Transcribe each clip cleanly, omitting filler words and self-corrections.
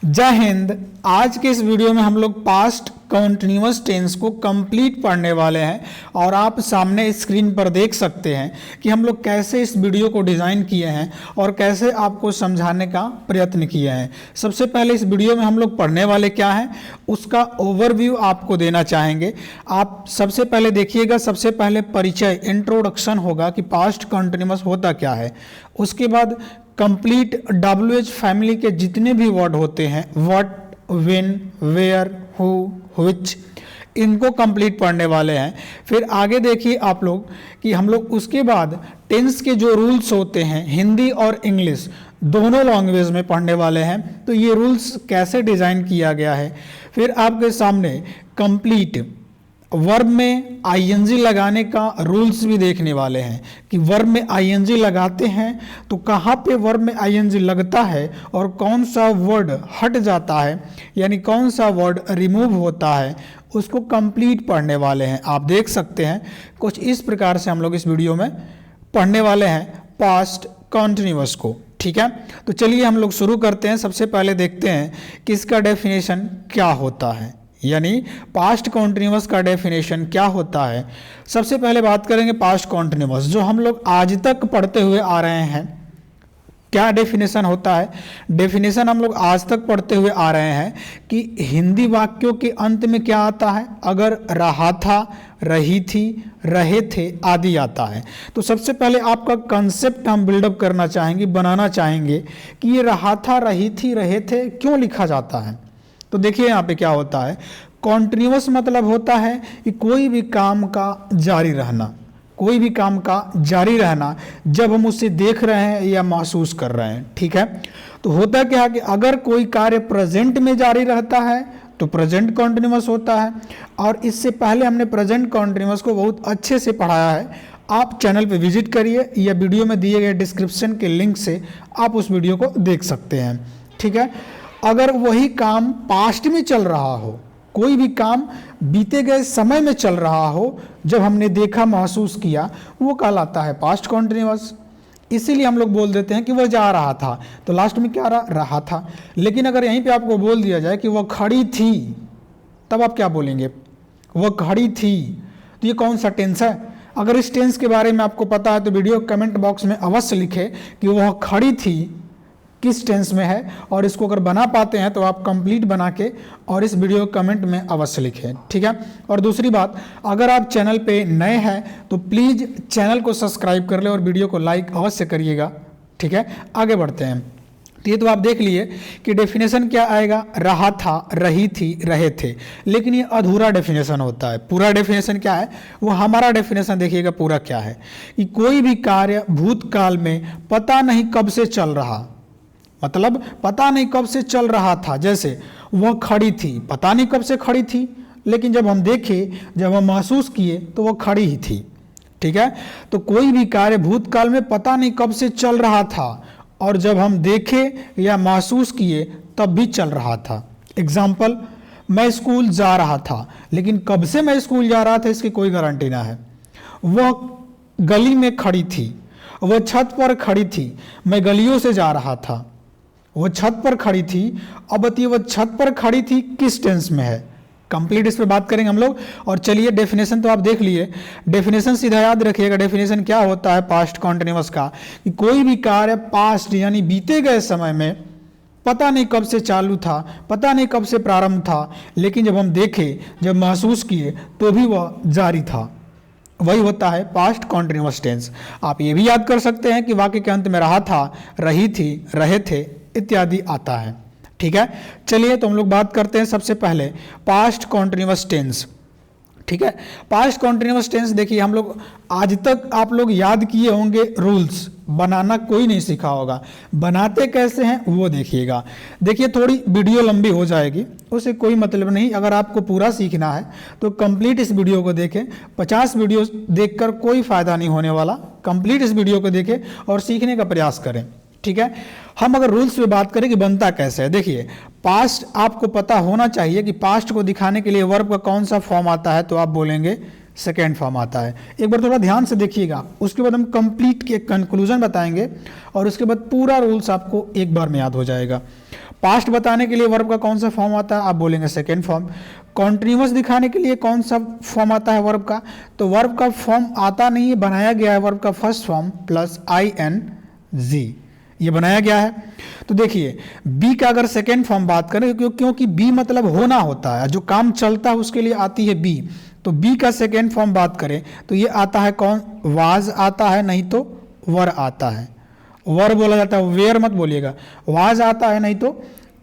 जय हिंद। आज के इस वीडियो में हम लोग पास्ट कंटिन्यूअस टेंस को कंप्लीट पढ़ने वाले हैं और आप सामने स्क्रीन पर देख सकते हैं कि हम लोग कैसे इस वीडियो को डिज़ाइन किए हैं और कैसे आपको समझाने का प्रयत्न किए हैं। सबसे पहले इस वीडियो में हम लोग पढ़ने वाले क्या हैं उसका ओवरव्यू आपको देना चाहेंगे। आप सबसे पहले देखिएगा, सबसे पहले परिचय इंट्रोडक्शन होगा कि पास्ट कंटिन्यूअस होता क्या है। उसके बाद कंप्लीट WH फैमिली के जितने भी वर्ड होते हैं, what, when, where, who, which, इनको कंप्लीट पढ़ने वाले हैं। फिर आगे देखिए आप लोग कि हम लोग उसके बाद टेंस के जो रूल्स होते हैं हिंदी और इंग्लिश दोनों लैंग्वेज में पढ़ने वाले हैं, तो ये रूल्स कैसे डिज़ाइन किया गया है। फिर आपके सामने कंप्लीट वर्ब में आईएनजी लगाने का रूल्स भी देखने वाले हैं कि वर्ब में आईएनजी लगाते हैं तो कहाँ पे वर्ब में आईएनजी लगता है और कौन सा वर्ड हट जाता है, यानी कौन सा वर्ड रिमूव होता है, उसको कंप्लीट पढ़ने वाले हैं। आप देख सकते हैं कुछ इस प्रकार से हम लोग इस वीडियो में पढ़ने वाले हैं पास्ट कंटिन्यूअस को। ठीक है, तो चलिए हम लोग शुरू करते हैं। सबसे पहले देखते हैं कि इसका डेफिनेशन क्या होता है, यानी पास्ट कॉन्टिन्यूअस का डेफिनेशन क्या होता है। सबसे पहले बात करेंगे पास्ट कॉन्टिन्यूअस, जो हम लोग आज तक पढ़ते हुए आ रहे हैं। क्या डेफिनेशन होता है? डेफिनेशन हम लोग आज तक पढ़ते हुए आ रहे हैं कि हिंदी वाक्यों के अंत में क्या आता है, अगर रहा था, रही थी, रहे थे आदि आता है। तो सबसे पहले आपका कंसेप्ट हम बिल्डअप करना चाहेंगे, बनाना चाहेंगे कि ये रहा था, रही थी, रहे थे क्यों लिखा जाता है। तो देखिए यहाँ पे क्या होता है, कॉन्टिन्यूअस मतलब होता है कि कोई भी काम का जारी रहना, कोई भी काम का जारी रहना जब हम उसे देख रहे हैं या महसूस कर रहे हैं। ठीक है, तो होता क्या है कि अगर कोई कार्य प्रेजेंट में जारी रहता है तो प्रेजेंट कॉन्टिन्यूअस होता है। और इससे पहले हमने प्रेजेंट कॉन्टिन्यूअस को बहुत अच्छे से पढ़ाया है। आप चैनल पे विजिट करिए या वीडियो में दिए गए डिस्क्रिप्शन के लिंक से आप उस वीडियो को देख सकते हैं। ठीक है, अगर वही काम पास्ट में चल रहा हो, कोई भी काम बीते गए समय में चल रहा हो, जब हमने देखा महसूस किया, वो कहलाता है पास्ट कॉन्टिन्यूअस। इसीलिए हम लोग बोल देते हैं कि वह जा रहा था, तो लास्ट में क्या रहा था। लेकिन अगर यहीं पे आपको बोल दिया जाए कि वह खड़ी थी, तब आप क्या बोलेंगे, वह खड़ी थी। तो ये कौन सा टेंस है? अगर इस टेंस के बारे में आपको पता है तो वीडियो कमेंट बॉक्स में अवश्य लिखें कि वह खड़ी थी किस टेंस में है, और इसको अगर बना पाते हैं तो आप कंप्लीट बना के और इस वीडियो कमेंट में अवश्य लिखें। ठीक है, और दूसरी बात, अगर आप चैनल पे नए हैं तो प्लीज़ चैनल को सब्सक्राइब कर ले और वीडियो को लाइक अवश्य करिएगा। ठीक है, आगे बढ़ते हैं। तो ये तो आप देख लिए कि डेफिनेशन क्या आएगा, रहा था, रही थी, रहे थे। लेकिन ये अधूरा डेफिनेशन होता है। पूरा डेफिनेशन क्या है, वो हमारा डेफिनेशन देखिएगा पूरा क्या है कि कोई भी कार्य भूतकाल में पता नहीं कब से चल रहा, मतलब पता नहीं कब से चल रहा था। जैसे वह खड़ी थी, पता नहीं कब से खड़ी थी, लेकिन जब हम देखे, जब हम महसूस किए तो वह खड़ी ही थी। ठीक है, तो कोई भी कार्य भूतकाल में पता नहीं कब से चल रहा था और जब हम देखे या महसूस किए तब भी चल रहा था। एग्जाम्पल, मैं स्कूल जा रहा था, लेकिन कब से मैं स्कूल जा रहा था इसकी कोई गारंटी ना है। वह गली में खड़ी थी, वह छत पर खड़ी थी, मैं गलियों से जा रहा था, वो छत पर खड़ी थी। अब बताइए वो छत पर खड़ी थी किस टेंस में है, कंप्लीट इस पे बात करेंगे हम लोग। और चलिए डेफिनेशन तो आप देख लिए, डेफिनेशन सीधा याद रखिएगा। डेफिनेशन क्या होता है पास्ट कॉन्टिन्यूअस का, कि कोई भी कार्य पास्ट यानी बीते गए समय में पता नहीं कब से चालू था, पता नहीं कब से प्रारंभ था, लेकिन जब हम देखे, जब महसूस किए तो भी वह जारी था, वही होता है पास्ट कॉन्टिन्यूअस टेंस। आप ये भी याद कर सकते हैं कि वाक्य के अंत में रहा था, रही थी, रहे थे इत्यादि आता है। ठीक है, चलिए तो हम लोग बात करते हैं सबसे पहले पास्ट कॉन्टिन्यूअस टेंस। ठीक है, पास्ट कॉन्टिन्यूअस टेंस देखिए, हम लोग आज तक आप लोग याद किए होंगे, रूल्स बनाना कोई नहीं सीखा होगा। बनाते कैसे हैं वो देखिएगा। देखिए थोड़ी वीडियो लंबी हो जाएगी, उसे कोई मतलब नहीं। अगर आपको पूरा सीखना है तो कंप्लीट इस वीडियो को देखें। 50 वीडियो देखकर कोई फ़ायदा नहीं होने वाला। कंप्लीट इस वीडियो को देखें और सीखने का प्रयास करें। ठीक है, हम अगर रूल्स पे बात करें कि बनता कैसे है, देखिए पास्ट आपको पता होना चाहिए कि पास्ट को दिखाने के लिए वर्ब का कौन सा फॉर्म आता है, तो आप बोलेंगे सेकेंड फॉर्म आता है। एक बार थोड़ा ध्यान से देखिएगा, उसके बाद हम कंप्लीट के कंक्लूजन बताएंगे और उसके बाद पूरा रूल्स आपको एक बार में याद हो जाएगा। पास्ट बताने के लिए वर्ब का कौन सा फॉर्म आता है, आप बोलेंगे सेकेंड फॉर्म। कॉन्टिन्यूअस दिखाने के लिए कौन सा फॉर्म आता है वर्ब का, तो वर्ब का फॉर्म आता नहीं है, बनाया गया है वर्ब का फर्स्ट फॉर्म प्लस ING, ये बनाया गया है। तो देखिए बी का अगर सेकेंड फॉर्म बात करें, क्योंकि बी मतलब होना होता है, जो काम चलता है उसके लिए आती है बी, तो बी का सेकेंड फॉर्म बात करें तो ये आता है कौन, वाज आता है, नहीं तो वर आता है। वर बोला जाता है, वेयर मत बोलिएगा, वाज आता है नहीं तो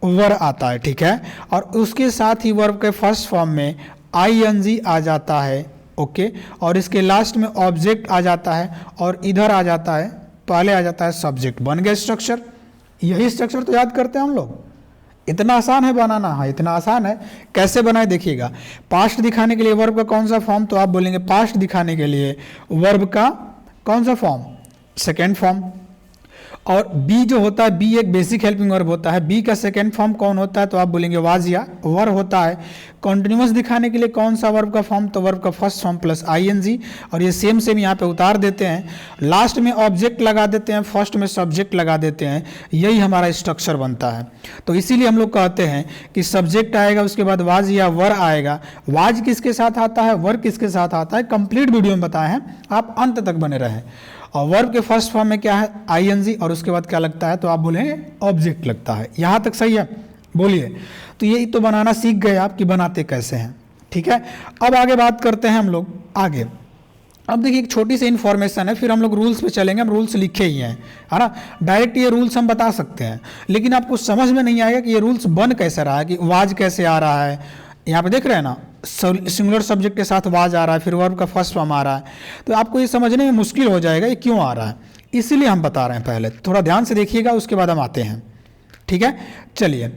वर आता है, ठीक है। और उसके साथ ही वर्ब के फर्स्ट फॉर्म में ING आ जाता है, ओके, और इसके लास्ट में ऑब्जेक्ट आ जाता है, और इधर आ जाता है, पहले आ जाता है सब्जेक्ट। बन गया स्ट्रक्चर। यही स्ट्रक्चर तो याद करते हैं हम लोग। इतना आसान है बनाना, हाँ इतना आसान है। कैसे बनाए देखिएगा, पास्ट दिखाने के लिए वर्ब का कौन सा फॉर्म, तो आप बोलेंगे पास्ट दिखाने के लिए वर्ब का कौन सा फॉर्म, सेकेंड फॉर्म। और बी जो होता है, बी एक बेसिक हेल्पिंग वर्ब होता है, बी का सेकेंड फॉर्म कौन होता है, तो आप बोलेंगे वाज या वर होता है। कॉन्टिन्यूअस दिखाने के लिए कौन सा वर्ब का फॉर्म, तो वर्ब का फर्स्ट फॉर्म प्लस ING, और ये सेम यहाँ पे उतार देते हैं, लास्ट में ऑब्जेक्ट लगा देते हैं, फर्स्ट में सब्जेक्ट लगा देते हैं, यही हमारा स्ट्रक्चर बनता है। तो इसीलिए हम लोग कहते हैं कि सब्जेक्ट आएगा, उसके बाद वाज या वर आएगा। वाज किसके साथ आता है, वर किसके साथ आता है, कंप्लीट वीडियो में बताए हैं, आप अंत तक बने रहें। और वर्ब के फर्स्ट फॉर्म में क्या है, ING, और उसके बाद क्या लगता है, तो आप बोले ऑब्जेक्ट लगता है। यहाँ तक सही है, बोलिए। तो यही तो बनाना सीख गए आप कि बनाते कैसे हैं, ठीक है। अब आगे बात करते हैं हम लोग आगे। अब देखिए एक छोटी सी इन्फॉर्मेशन है, फिर हम लोग रूल्स पे चलेंगे। हम रूल्स लिखे ही हैं, है ना, डायरेक्ट ये रूल्स हम बता सकते हैं, लेकिन आपको समझ में नहीं आएगा कि ये रूल्स बन कैसे रहा है, कि वाज कैसे आ रहा है। यहाँ पे देख रहे हैं ना, सिंगुलर सब्जेक्ट के साथ वाज आ रहा है, फिर वर्ब का फर्स्ट फॉर्म आ रहा है, तो आपको ये समझने में मुश्किल हो जाएगा ये क्यों आ रहा है, इसीलिए हम बता रहे हैं। पहले थोड़ा ध्यान से देखिएगा, उसके बाद हम आते हैं, ठीक है। चलिए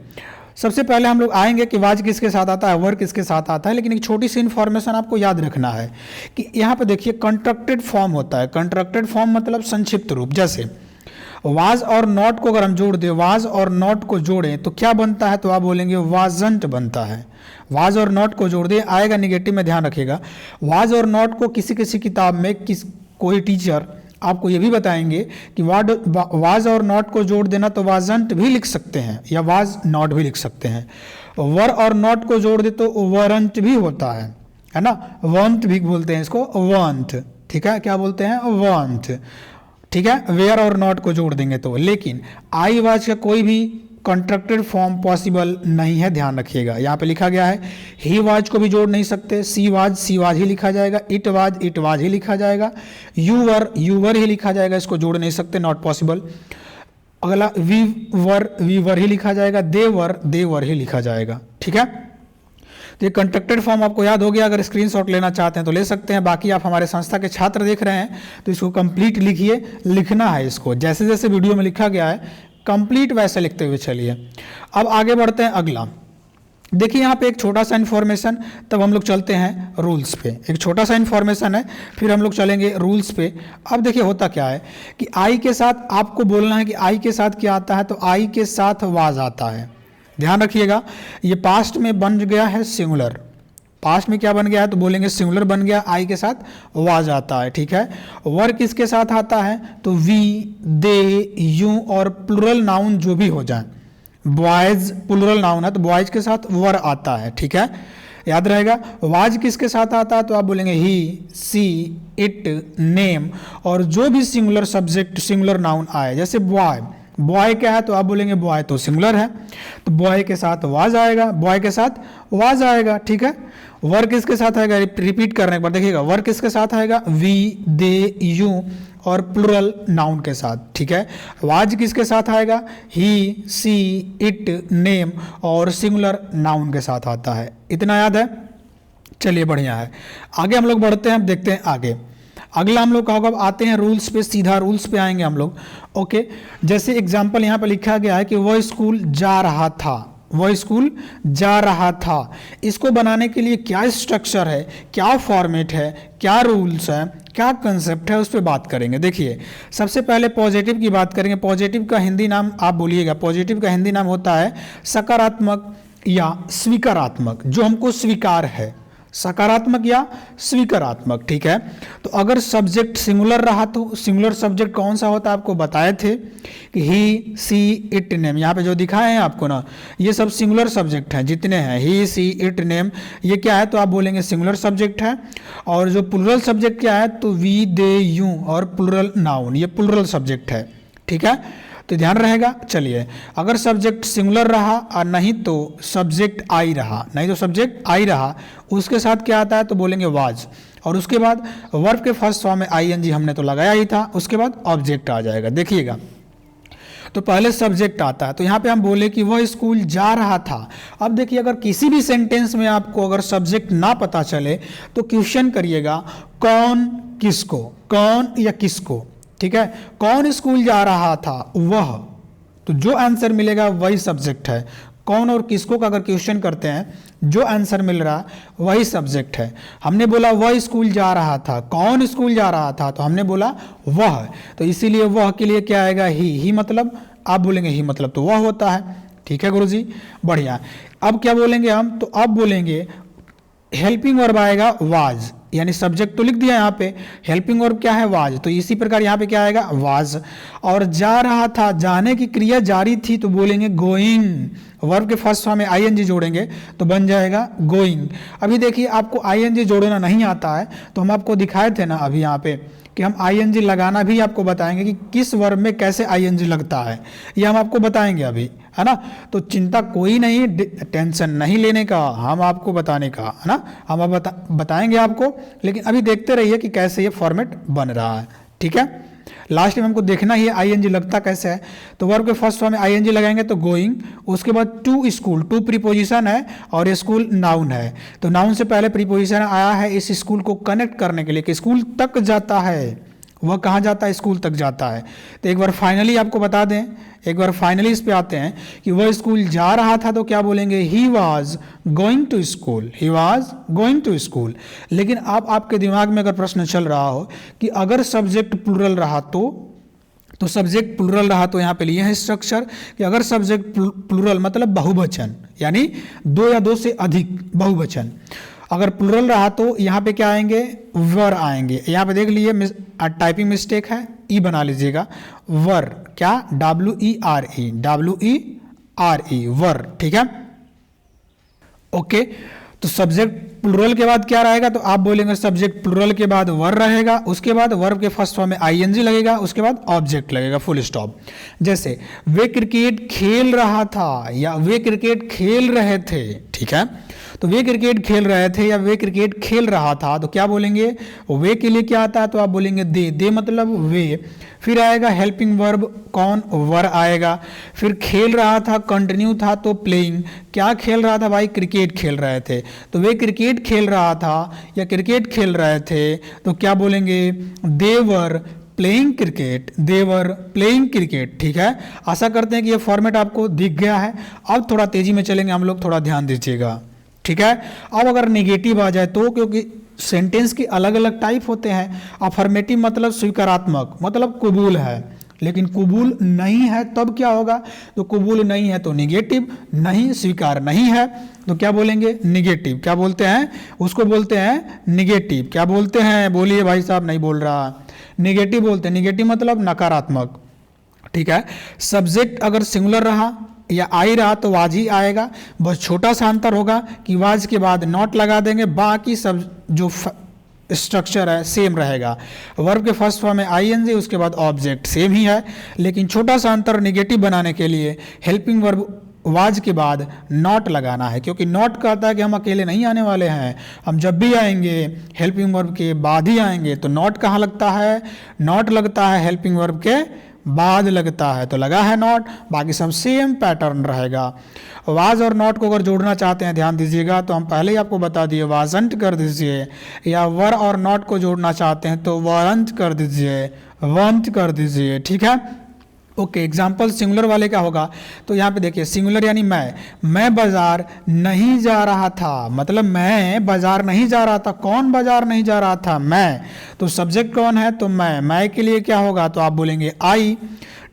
सबसे पहले हम लोग आएंगे कि वाज किसके साथ आता है, वर किसके साथ आता है, लेकिन एक छोटी सी इन्फॉर्मेशन आपको याद रखना है कि यहाँ पे देखिए कंट्रक्टेड फॉर्म होता है। कंट्रक्टेड फॉर्म मतलब संक्षिप्त रूप, जैसे वाज और नॉट को अगर हम जोड़ दें, वाज और नॉट को जोड़ें तो क्या बनता है, तो आप बोलेंगे वाजंट बनता है। वाज और नॉट को जोड़ दें, आएगा निगेटिव में, ध्यान रखिएगा। वाज और नॉट को किसी किसी किताब में कोई टीचर आपको ये भी बताएंगे कि वाज और नॉट को जोड़ देना तो वाजंट भी लिख सकते हैं, या वाज नॉट भी लिख सकते हैं। वर और नॉट को जोड़ दे तो वरंट भी होता है ना, वंट भी बोलते हैं इसको, वंट, ठीक है, क्या बोलते हैं, वंट, ठीक है। वेयर और नॉट को जोड़ देंगे तो, लेकिन आई वाज का कोई भी कॉन्ट्रैक्टेड फॉर्म पॉसिबल नहीं है, ध्यान रखिएगा। यहाँ पे लिखा गया है ही वाज को भी जोड़ नहीं सकते, सी वाज ही लिखा जाएगा, इट वाज ही लिखा जाएगा, यू वर ही लिखा जाएगा, इसको जोड़ नहीं सकते, नॉट पॉसिबल। अगला वी वर ही लिखा जाएगा, दे वर ही लिखा जाएगा, ठीक है। तो ये कॉन्ट्रैक्टेड फॉर्म आपको याद हो गया। अगर स्क्रीनशॉट लेना चाहते हैं तो ले सकते हैं, बाकी आप हमारे संस्था के छात्र देख रहे हैं तो इसको कंप्लीट लिखिए, लिखना है इसको जैसे जैसे वीडियो में लिखा गया है कंप्लीट वैसे लिखते हुए चलिए। अब आगे बढ़ते हैं अगला। देखिए यहाँ पे एक छोटा सा इन्फॉर्मेशन, तब हम लोग चलते हैं रूल्स पे। एक छोटा सा इन्फॉर्मेशन है, फिर हम लोग चलेंगे रूल्स पे। अब देखिए होता क्या है कि आई के साथ आपको बोलना है कि आई के साथ क्या आता है, तो आई के साथ वाज आता है। ध्यान रखिएगा, ये पास्ट में बन गया है सिंगुलर, पास्ट में क्या बन गया है तो बोलेंगे सिंगुलर बन गया, आई के साथ वाज आता है, ठीक है। वर किसके साथ आता है, तो वी, दे, यू और प्लुरल नाउन जो भी हो जाए, बॉयज प्लुरल नाउन है तो बॉयज के साथ वर आता है, ठीक है, याद रहेगा। वाज किसके साथ आता है, तो आप बोलेंगे ही, सी, इट, नेम, और जो भी सिंगुलर सब्जेक्ट सिंगुलर नाउन आए, जैसे बॉय क्या है तो आप बोलेंगे बॉय तो सिंगुलर है, तो बॉय के साथ वाज आएगा, बॉय के साथ वाज आएगा, ठीक है। वर किसके साथ आएगा, रिपीट करने के बाद देखिएगा, वर किसके साथ आएगा, वी, दे, यू और प्लुरल नाउन के साथ, ठीक है। वाज किसके साथ आएगा, ही, सी, इट, नेम और सिंगुलर नाउन के साथ आता है। इतना याद है, चलिए बढ़िया है। आगे हम लोग बढ़ते हैं, देखते हैं आगे। अगला हम लोग क्या होगा, अब आते हैं रूल्स पे, सीधा रूल्स पे आएंगे हम लोग, ओके। जैसे एग्जाम्पल यहाँ पे लिखा गया है कि वह स्कूल जा रहा था, वह स्कूल जा रहा था। इसको बनाने के लिए क्या स्ट्रक्चर है, क्या फॉर्मेट है, क्या रूल्स है, क्या कंसेप्ट है, उस पर बात करेंगे। देखिए सबसे पहले पॉजिटिव की बात करेंगे। पॉजिटिव का हिंदी नाम आप बोलिएगा, पॉजिटिव का हिंदी नाम होता है सकारात्मक या स्वीकारात्मक, जो हमको स्वीकार है। सकारात्मक या स्वीकारात्मक, ठीक है। तो अगर सब्जेक्ट सिंगुलर रहा तो सिंगुलर सब्जेक्ट कौन सा होता है, आपको बताए थे कि ही, सी, इट, नेम। यहाँ पे जो दिखाए हैं आपको ना, ये सब सिंगुलर सब्जेक्ट हैं, जितने हैं ही, सी, इट, नेम, ये क्या है, तो आप बोलेंगे सिंगुलर सब्जेक्ट है। और जो प्लुरल सब्जेक्ट क्या है, तो वी, दे, यू और प्लुरल नाउन, ये प्लुरल सब्जेक्ट है, ठीक है। तो ध्यान रहेगा। चलिए, अगर सब्जेक्ट सिंगुलर रहा और नहीं तो सब्जेक्ट आई रहा, नहीं तो सब्जेक्ट आई रहा, उसके साथ क्या आता है, तो बोलेंगे वाज। और उसके बाद वर्ब के फर्स्ट फॉर्म में आईएनजी हमने तो लगाया ही था, उसके बाद ऑब्जेक्ट आ जाएगा। देखिएगा, तो पहले सब्जेक्ट आता है, तो यहाँ पे हम बोले कि वह स्कूल जा रहा था। अब देखिए, अगर किसी भी सेंटेंस में आपको अगर सब्जेक्ट ना पता चले तो क्वेश्चन करिएगा कौन किसको, कौन या किसको, ठीक है। कौन स्कूल जा रहा था, वह, तो जो आंसर मिलेगा वही सब्जेक्ट है। कौन और किसको का अगर क्वेश्चन करते हैं, जो आंसर मिल रहा वही सब्जेक्ट है। हमने बोला वह स्कूल जा रहा था, कौन स्कूल जा रहा था, तो हमने बोला वह, तो इसीलिए वह के लिए क्या आएगा, ही मतलब, आप बोलेंगे ही मतलब तो वह होता है, ठीक है गुरुजी, बढ़िया। अब क्या बोलेंगे हम, तो अब बोलेंगे हेल्पिंग वर्ब आएगा वाज, यानी सब्जेक्ट तो लिख दिया यहाँ पे, हेल्पिंग वर्ब क्या है, वाज, तो इसी प्रकार यहाँ पे क्या आएगा, वाज। और जा रहा था, जाने की क्रिया जारी थी, तो बोलेंगे गोइंग। वर्ब के फर्स्ट फॉर्म में आईएनजी जोड़ेंगे तो बन जाएगा गोइंग। अभी देखिए, आपको आईएनजी जोड़ना नहीं आता है, तो हम आपको दिखाए थे ना अभी यहाँ पे कि हम आईएनजी लगाना भी आपको बताएंगे कि किस वर्ब में कैसे आईएनजी लगता है, ये हम आपको बताएंगे अभी, है ना। तो चिंता कोई नहीं, टेंशन नहीं लेने का, हम आपको बताने का, है ना, हम अब बताएंगे आपको। लेकिन अभी देखते रहिए कि कैसे ये फॉर्मेट बन रहा है, ठीक है। लास्ट में हमको देखना ही है आईएनजी लगता कैसे है। तो वर्ब के फर्स्ट फॉर्म में आईएनजी लगाएंगे तो गोइंग, उसके बाद टू स्कूल, टू प्रीपोजिशन है और स्कूल नाउन है, तो नाउन से पहले प्रीपोजिशन आया है इस स्कूल को कनेक्ट करने के लिए कि स्कूल तक जाता है, वह कहाँ जाता है, स्कूल तक जाता है। तो एक बार फाइनली आपको बता दें, एक बार फाइनली इस पे आते हैं कि वह स्कूल जा रहा था, तो क्या बोलेंगे, he was going to school, he was going to school. लेकिन अब आपके दिमाग में अगर प्रश्न चल रहा हो कि अगर सब्जेक्ट प्लुरल रहा तो सब्जेक्ट प्लुरल रहा तो यहाँ पे लिए हैं स्ट्रक्चर कि अगर सब्जेक्ट प्लुरल मतलब बहुवचन, यानी दो या दो से अधिक बहुवचन, अगर प्लुरल रहा तो यहाँ पे क्या आएंगे, वर आएंगे। यहाँ पे देख लीजिए, टाइपिंग मिस्टेक है, ई बना लीजिएगा, वर, क्या, WERE, WERE, वर, ठीक है, ओके। तो सब्जेक्ट प्लुरल के बाद क्या रहेगा, तो आप बोलेंगे सब्जेक्ट प्लुरल के बाद वर रहेगा, उसके बाद वर्ब के फर्स्ट फॉर्म में आईएनजी लगेगा, उसके बाद ऑब्जेक्ट लगेगा, फुल स्टॉप। जैसे वे क्रिकेट खेल रहा था या वे क्रिकेट खेल रहे थे, ठीक है। तो वे क्रिकेट खेल रहे थे या वे क्रिकेट खेल रहा था, तो क्या बोलेंगे, वे के लिए क्या आता है, तो आप बोलेंगे दे मतलब वे। फिर आएगा हेल्पिंग वर्ब, कौन, वर आएगा। फिर खेल रहा था, कंटिन्यू था तो प्लेइंग, क्या खेल रहा था भाई, क्रिकेट खेल रहे थे, तो वे क्रिकेट खेल रहा था या क्रिकेट खेल रहे थे, तो क्या बोलेंगे, देवर प्लेइंग क्रिकेट, देवर प्लेइंग क्रिकेट, ठीक है। आशा करते हैं कि ये फॉर्मेट आपको दिख गया है। अब थोड़ा तेजी में चलेंगे हम लोग, थोड़ा ध्यान दीजिएगा, ठीक है। अब अगर नेगेटिव आ जाए तो, क्योंकि सेंटेंस के अलग अलग टाइप होते हैं, अफर्मेटिव मतलब स्वीकारात्मक, मतलब कबूल है, लेकिन कबूल नहीं है तब क्या होगा, तो कबूल नहीं है तो निगेटिव, नहीं स्वीकार नहीं है तो क्या बोलेंगे, निगेटिव। क्या बोलते हैं उसको, बोलते हैं निगेटिव। क्या बोलते हैं, बोलिए भाई साहब, नहीं बोल रहा, निगेटिव बोलते हैं। निगेटिव मतलब नकारात्मक, ठीक है। सब्जेक्ट अगर सिंगुलर रहा या आई रहा तो वाज ही आएगा, बस छोटा सा अंतर होगा कि वाज के बाद नॉट लगा देंगे, बाकी सब जो स्ट्रक्चर है सेम रहेगा। वर्ब के फर्स्ट फॉर्म में आईएनजी, उसके बाद ऑब्जेक्ट सेम ही है, लेकिन छोटा सा अंतर निगेटिव बनाने के लिए हेल्पिंग वर्ब वाज के बाद नॉट लगाना है, क्योंकि नॉट कहता है कि हम अकेले नहीं आने वाले हैं, हम जब भी आएंगे हेल्पिंग वर्ब के बाद ही आएंगे। तो नॉट कहाँ लगता है, नॉट लगता है हेल्पिंग वर्ब के बाद लगता है, तो लगा है नॉट, बाकी सब सेम पैटर्न रहेगा। वाज और नॉट को अगर जोड़ना चाहते हैं, ध्यान दीजिएगा, तो हम पहले ही आपको बता दिए, वाजंट कर दीजिए, या वर और नॉट को जोड़ना चाहते हैं तो वरंट कर दीजिए, वंट कर दीजिए, ठीक है। ओके, एग्जाम्पल सिंगुलर वाले का होगा, तो यहाँ पे देखिए सिंगुलर यानी मैं बाजार नहीं जा रहा था, मतलब मैं बाजार नहीं जा रहा था। कौन बाजार नहीं जा रहा था, मैं, तो सब्जेक्ट कौन है, तो मैं के लिए क्या होगा, तो आप बोलेंगे आई,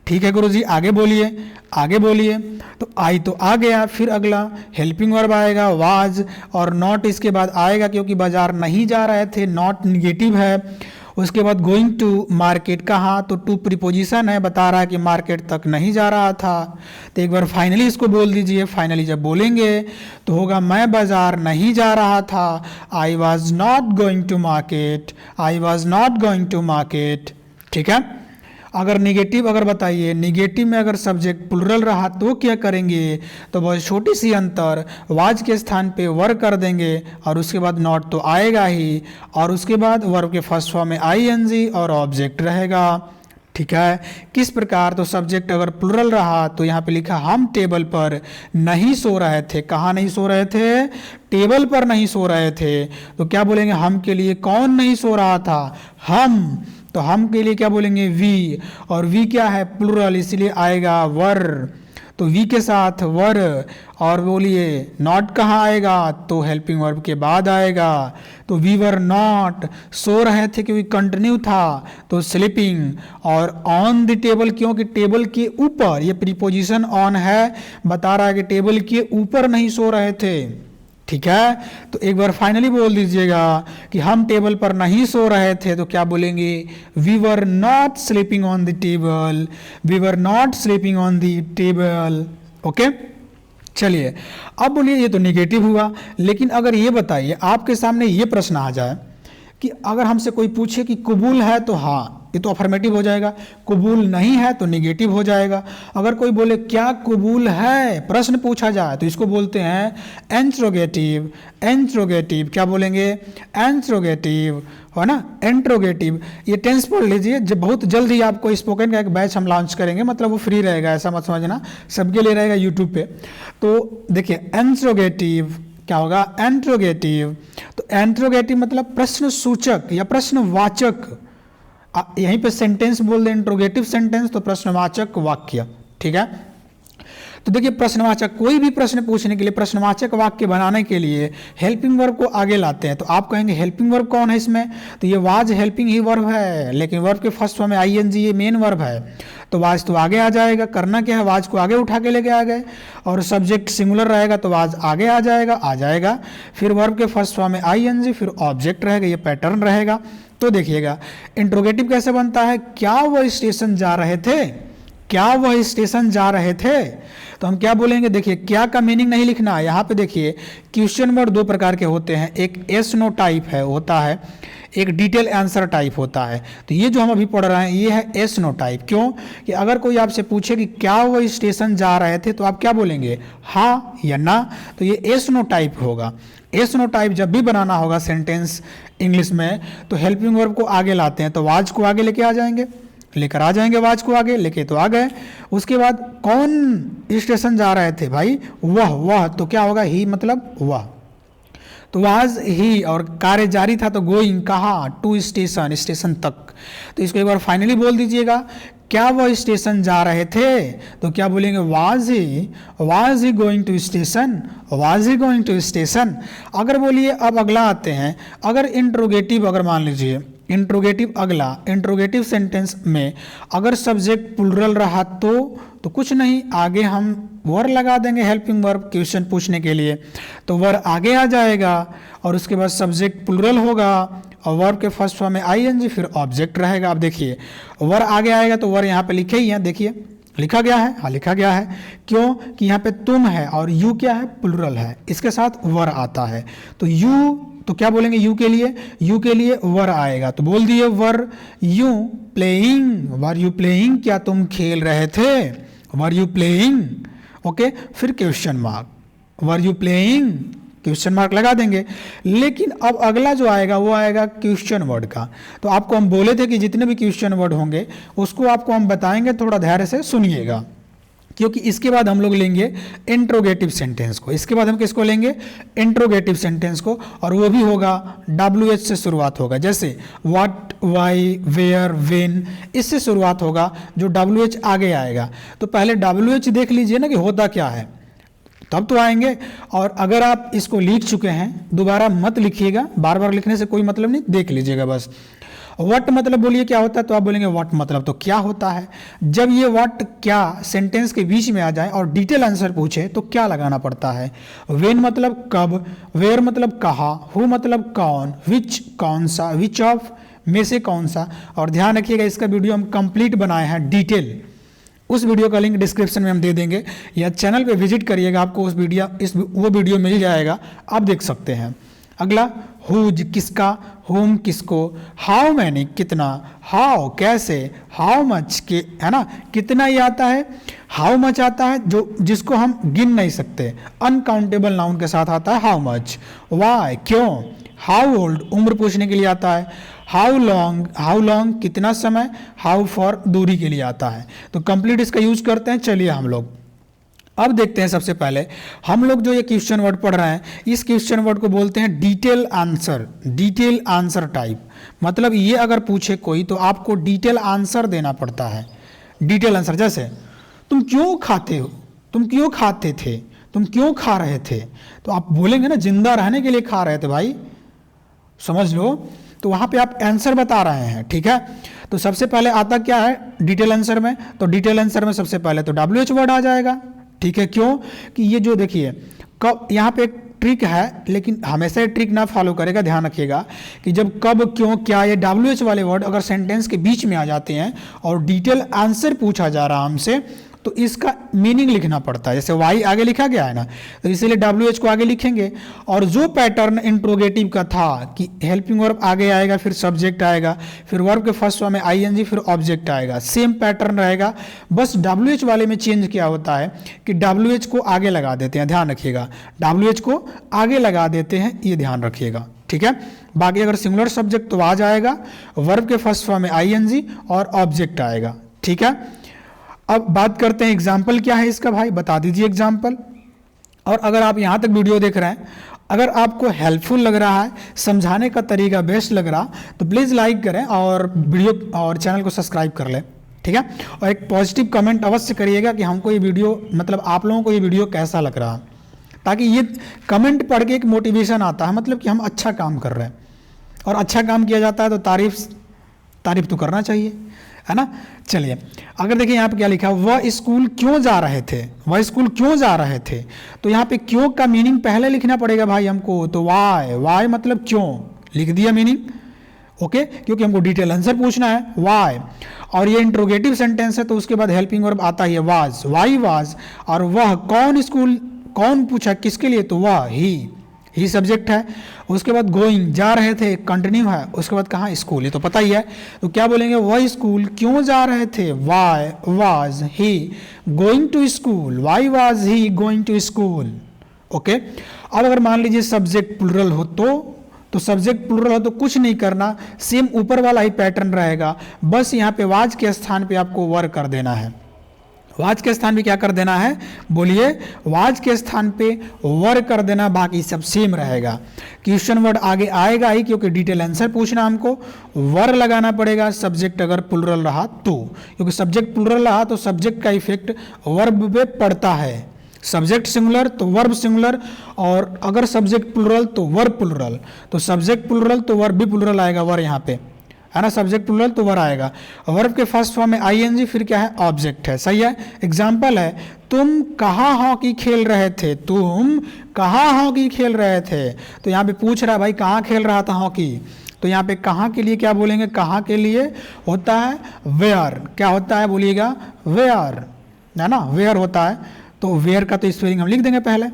ठीक है गुरुजी, आगे बोलिए। आगे बोलिए। तो आई तो आ गया, फिर अगला हेल्पिंग वर्ब आएगा वाज, और नॉट इसके बाद आएगा क्योंकि बाजार नहीं जा रहे थे, नॉट निगेटिव है। उसके बाद गोइंग टू मार्केट, कहाँ, तो टू प्रीपोजिशन है, बता रहा है कि मार्केट तक नहीं जा रहा था। तो एक बार फाइनली इसको बोल दीजिए। फाइनली जब बोलेंगे तो होगा मैं बाजार नहीं जा रहा था, I was not going to market, I was not going to market. ठीक है। अगर निगेटिव, अगर बताइए निगेटिव में अगर सब्जेक्ट प्लुरल रहा तो क्या करेंगे, तो बहुत छोटी सी अंतर, वाज के स्थान पे वर कर देंगे और उसके बाद नॉट तो आएगा ही, और उसके बाद वर्ब के फर्स्ट फॉर्म में आईएनजी और ऑब्जेक्ट रहेगा। ठीक है। किस प्रकार, तो सब्जेक्ट अगर प्लुरल रहा तो यहाँ पे लिखा हम टेबल पर नहीं सो रहे थे। कहाँ नहीं सो रहे थे, टेबल पर नहीं सो रहे थे। तो क्या बोलेंगे, हम के लिए कौन नहीं सो रहा था, हम। तो हम के लिए क्या बोलेंगे, वी, और वी क्या है, प्लुरल, इसलिए आएगा वर। तो वी के साथ वर, और बोलिए नॉट कहाँ आएगा, तो हेल्पिंग वर्ब के बाद आएगा। तो वी वर नॉट, सो रहे थे क्योंकि कंटिन्यू था, तो स्लीपिंग। और ऑन द टेबल, क्योंकि टेबल के ऊपर, ये प्रीपोजिशन ऑन है, बता रहा है कि टेबल के ऊपर नहीं सो रहे थे। ठीक है। तो एक बार फाइनली बोल दीजिएगा कि हम टेबल पर नहीं सो रहे थे, तो क्या बोलेंगे, we were not sleeping on the table, we were not sleeping on the table. Okay. चलिए अब बोलिए, ये तो निगेटिव हुआ, लेकिन अगर ये बताइए, आपके सामने ये प्रश्न आ जाए कि अगर हमसे कोई पूछे कि कबूल है तो हाँ, ये तो अफर्मेटिव हो जाएगा, कबूल नहीं है तो निगेटिव हो जाएगा। अगर कोई बोले क्या कबूल है, प्रश्न पूछा जाए, तो इसको बोलते हैं इंट्रोगेटिव। इंट्रोगेटिव क्या बोलेंगे, इंट्रोगेटिव, है ना, इंट्रोगेटिव। ये टेंस पढ़ लीजिए, जब बहुत जल्द ही आपको स्पोकन का एक बैच हम लॉन्च करेंगे, मतलब वो फ्री रहेगा, ऐसा मत समझना, सबके लिए रहेगा यूट्यूब पे। तो देखिए इंट्रोगेटिव क्या होगा, इंट्रोगेटिव। तो इंट्रोगेटिव मतलब प्रश्न सूचक या प्रश्नवाचक। यहीं पे सेंटेंस बोल दें इंट्रोगेटिव सेंटेंस, तो प्रश्नवाचक वाक्य। ठीक है। तो देखिए प्रश्नवाचक, कोई भी प्रश्न पूछने के लिए, प्रश्नवाचक वाक्य बनाने के लिए हेल्पिंग वर्ब को आगे लाते हैं। तो आप कहेंगे हेल्पिंग वर्ब कौन है इसमें, तो ये वाज हेल्पिंग ही वर्ब है, लेकिन वर्ब के फर्स्ट फॉर्म में आईएनजी, ये मेन वर्ब है। तो वाज तो आगे आ जाएगा, करना क्या है, वाज को आगे उठा के लेके आ गए, और सब्जेक्ट सिंगुलर रहेगा तो वाज आगे आ जाएगा। फिर वर्ब के फर्स्ट फॉर्म में आईएनजी, फिर ऑब्जेक्ट रहेगा, ये पैटर्न रहेगा। तो देखिएगा इंट्रोगेटिव कैसे बनता है, क्या वह स्टेशन जा रहे थे, क्या वह स्टेशन जा रहे थे। तो हम क्या बोलेंगे, देखिए क्या का मीनिंग नहीं लिखना है, यहाँ पे देखिए क्वेश्चन वर्ड दो प्रकार के होते हैं, एक एस नो टाइप है होता है, एक डिटेल आंसर टाइप होता है। तो ये जो हम अभी पढ़ रहे हैं ये है एस नो टाइप। क्यों, कि अगर कोई आपसे पूछे कि क्या वो स्टेशन जा रहे थे, तो आप क्या बोलेंगे, हाँ या ना। तो ये एस नो टाइप होगा। एस नो टाइप जब भी बनाना होगा सेंटेंस इंग्लिश में, तो हेल्पिंग वर्ब को आगे लाते हैं, तो वाज को आगे लेके आ जाएंगे, लेकर आ जाएंगे, वाज को आगे लेके तो आ गए। उसके बाद कौन स्टेशन जा रहे थे भाई, वह, तो क्या होगा, ही मतलब वह, तो वाज ही, और कार्य जारी था तो गोइंग, कहाँ, टू स्टेशन, स्टेशन तक। तो इसको एक बार फाइनली बोल दीजिएगा, क्या वह स्टेशन जा रहे थे, तो क्या बोलेंगे, was he going to station, was he going to station. अगर बोलिए अब अगला आते हैं, अगर इंट्रोगेटिव, अगर मान लीजिए इंट्रोगेटिव, अगला इंट्रोगेटिव सेंटेंस में अगर सब्जेक्ट प्लुरल रहा तो कुछ नहीं, आगे हम वर लगा देंगे हेल्पिंग वर्ब क्वेश्चन पूछने के लिए, तो वर आगे आ जाएगा, और उसके बाद सब्जेक्ट प्लुरल होगा, और वर्ब के फर्स्ट फॉर्म में आईएनजी, फिर ऑब्जेक्ट रहेगा। अब देखिए वर आगे आएगा, तो वर यहाँ पे लिखे ही है, देखिए लिखा गया है, हाँ लिखा गया है। क्यों, कि यहाँ पे तुम है और यू क्या है, प्लुरल है, इसके साथ वर आता है। तो यू, तो क्या बोलेंगे, यू के लिए वर आएगा, तो बोल दिए वर you playing, were you playing, क्या तुम खेल रहे थे, वर यू प्लेइंग। ओके, फिर question mark, were you playing, question mark लगा देंगे। लेकिन अब अगला जो आएगा वो आएगा क्वेश्चन वर्ड का। तो आपको हम बोले थे कि जितने भी क्वेश्चन वर्ड होंगे उसको आपको हम बताएंगे, थोड़ा धैर्य से सुनिएगा, क्योंकि इसके बाद हम लोग लेंगे इंट्रोगेटिव सेंटेंस को। इसके बाद हम किसको लेंगे, इंट्रोगेटिव सेंटेंस को, और वो भी होगा WH से शुरुआत होगा, जैसे व्हाट, वाई, वेयर, व्हेन, इससे शुरुआत होगा, जो WH आगे आएगा। तो पहले WH देख लीजिए ना कि होता क्या है, तब तो आएंगे। और अगर आप इसको लिख चुके हैं दोबारा मत लिखिएगा, बार बार लिखने से कोई मतलब नहीं, देख लीजिएगा बस। व्हाट मतलब बोलिए क्या होता है, तो आप बोलेंगे व्हाट मतलब तो क्या होता है। जब ये व्हाट क्या सेंटेंस के बीच में आ जाए और डिटेल आंसर पूछे तो क्या लगाना पड़ता है। व्हेन मतलब कब, वेयर मतलब कहाँ, हु मतलब कौन, विच कौन सा, विच ऑफ में से कौन सा। और ध्यान रखिएगा इसका वीडियो हम कंप्लीट बनाए हैं डिटेल, उस वीडियो का लिंक डिस्क्रिप्शन में हम दे देंगे, या चैनल पे विजिट करिएगा, आपको वो वीडियो मिल जाएगा, आप देख सकते हैं। अगला हुज किसका, होम किसको, हाउ मैनी कितना, हाउ कैसे, हाउ मच के, है ना, कितना ये आता है, हाउ मच आता है जो जिसको हम गिन नहीं सकते, अनकाउंटेबल नाउन के साथ आता है हाउ मच। वाई क्यों, हाउ ओल्ड उम्र पूछने के लिए आता है, हाउ लॉन्ग कितना समय, हाउ फॉर दूरी के लिए आता है। तो कंप्लीट इसका यूज करते हैं। चलिए हम लोग अब देखते हैं। सबसे पहले हम लोग जो ये क्वेश्चन वर्ड पढ़ रहे हैं, इस क्वेश्चन वर्ड को बोलते हैं डिटेल आंसर टाइप। मतलब ये अगर पूछे कोई तो आपको डिटेल आंसर देना पड़ता है। डिटेल आंसर जैसे तुम क्यों खाते हो, तुम क्यों खाते थे, तुम क्यों खा रहे थे, तो आप बोलेंगे ना जिंदा रहने के लिए खा रहे थे भाई, समझ लो। तो वहाँ पे आप आंसर बता रहे हैं, ठीक है। तो सबसे पहले आता क्या है डिटेल आंसर में, तो डिटेल आंसर में सबसे पहले तो WH वर्ड आ जाएगा, ठीक है। क्यों कि ये जो देखिए कब, यहाँ पे एक ट्रिक है, लेकिन हमेशा ये ट्रिक ना फॉलो करेगा, ध्यान रखिएगा कि जब कब क्यों क्या ये WH वाले वर्ड अगर सेंटेंस के बीच में आ जाते हैं और डिटेल आंसर पूछा जा रहा है हमसे, तो इसका मीनिंग लिखना पड़ता है। जैसे वाई आगे लिखा गया है ना, तो इसीलिए WH को आगे लिखेंगे। और जो पैटर्न इंट्रोगेटिव का था कि हेल्पिंग वर्ब आगे आएगा, फिर सब्जेक्ट आएगा, फिर वर्ब के फर्स्ट फॉर्म में ING, फिर ऑब्जेक्ट आएगा, सेम पैटर्न रहेगा। बस WH वाले में चेंज क्या होता है कि WH को आगे लगा देते हैं, ध्यान रखिएगा, WH को आगे लगा देते हैं, ये ध्यान रखिएगा, ठीक है। बाकी अगर सिंगुलर सब्जेक्ट तो आ जाएगा, वर्ब के फर्स्ट फॉर्म में ING और ऑब्जेक्ट आएगा, ठीक है। अब बात करते हैं एग्जाम्पल क्या है इसका, भाई बता दीजिए एग्जाम्पल। और अगर आप यहाँ तक वीडियो देख रहे हैं, अगर आपको हेल्पफुल लग रहा है, समझाने का तरीका बेस्ट लग रहा, तो प्लीज़ लाइक करें और वीडियो और चैनल को सब्सक्राइब कर लें, ठीक है। और एक पॉजिटिव कमेंट अवश्य करिएगा कि हमको ये वीडियो, मतलब आप लोगों को ये वीडियो कैसा लग रहा, ताकि ये कमेंट पढ़ के एक मोटिवेशन आता है, मतलब कि हम अच्छा काम कर रहे हैं। और अच्छा काम किया जाता है तो तारीफ तो करना चाहिए, है ना। चलिए अगर देखिए यहाँ पे क्या लिखा, वह स्कूल क्यों जा रहे थे, वह स्कूल क्यों जा रहे थे, तो यहाँ पे क्यों का मीनिंग पहले लिखना पड़ेगा भाई हमको। तो वाई मतलब क्यों, लिख दिया मीनिंग, ओके, क्योंकि हमको डिटेल आंसर पूछना है वाई। और ये इंट्रोगेटिव सेंटेंस है तो उसके बाद हेल्पिंग वर्ब आता ही है वाज, वाई वाज। और वह कौन स्कूल, कौन पूछा किसके लिए, तो वह ही सब्जेक्ट है। उसके बाद गोइंग जा रहे थे, कंटिन्यू है। उसके बाद कहाँ, स्कूल, ये तो पता ही है। तो क्या बोलेंगे, वह स्कूल क्यों जा रहे थे, why was he going to school, why was he going to school, okay. अब अगर मान लीजिए सब्जेक्ट प्लुरल हो तो सब्जेक्ट प्लुरल हो तो कुछ नहीं करना, सेम ऊपर वाला ही पैटर्न रहेगा, बस यहाँ पे वाज के स्थान पे आपको वर कर देना है। वाज के स्थान पे क्या कर देना है, बोलिए, वाज के स्थान पे वर कर देना, बाकी सब सेम रहेगा। क्वेश्चन वर्ड आगे आएगा ही, क्योंकि डिटेल आंसर पूछना हमको, वर लगाना पड़ेगा सब्जेक्ट अगर प्लुरल रहा तो, क्योंकि सब्जेक्ट प्लुरल रहा तो सब्जेक्ट का इफेक्ट वर्ब पे पड़ता है। सब्जेक्ट सिंगुलर तो वर्ब सिंगुलर, और अगर सब्जेक्ट प्लुरल तो वर्ब प्लुरल, तो सब्जेक्ट प्लुरल तो वर्ब भी प्लुरल आएगा, वर यहाँ पे है ना, सब्जेक्ट प्लुरल तो वर आएगा। वर्ब के फर्स्ट फॉर्म में ING, फिर क्या है, ऑब्जेक्ट है, सही है। एग्जाम्पल है, तुम कहाँ हॉकी खेल रहे थे, तुम कहाँ हॉकी खेल रहे थे। तो यहाँ पे पूछ रहा है भाई कहाँ खेल रहा था हॉकी, तो यहाँ पे कहाँ के लिए क्या बोलेंगे, कहाँ के लिए होता है वेयर, क्या होता है बोलिएगा, वेयर, है ना, वेयर होता है। तो वेयर का तो स्पेलिंग हम लिख देंगे, पहले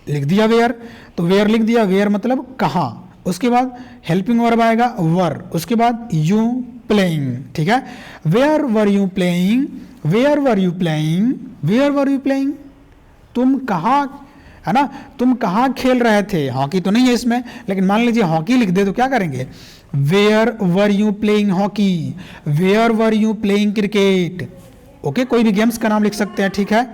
लिख दिया वेयर, तो वेयर लिख दिया, वेयर मतलब कहाँ। उसके बाद हेल्पिंग वर्ब आएगा वर, उसके बाद यू प्लेइंग, ठीक है। Where were you playing, where were you playing, where were you playing, तुम कहाँ, है ना, तुम कहाँ खेल रहे थे। हॉकी तो नहीं है इसमें, लेकिन मान लीजिए हॉकी लिख दे तो क्या करेंगे, where were you playing hockey, where were you playing cricket, okay. कोई भी गेम्स का नाम लिख सकते हैं, ठीक है,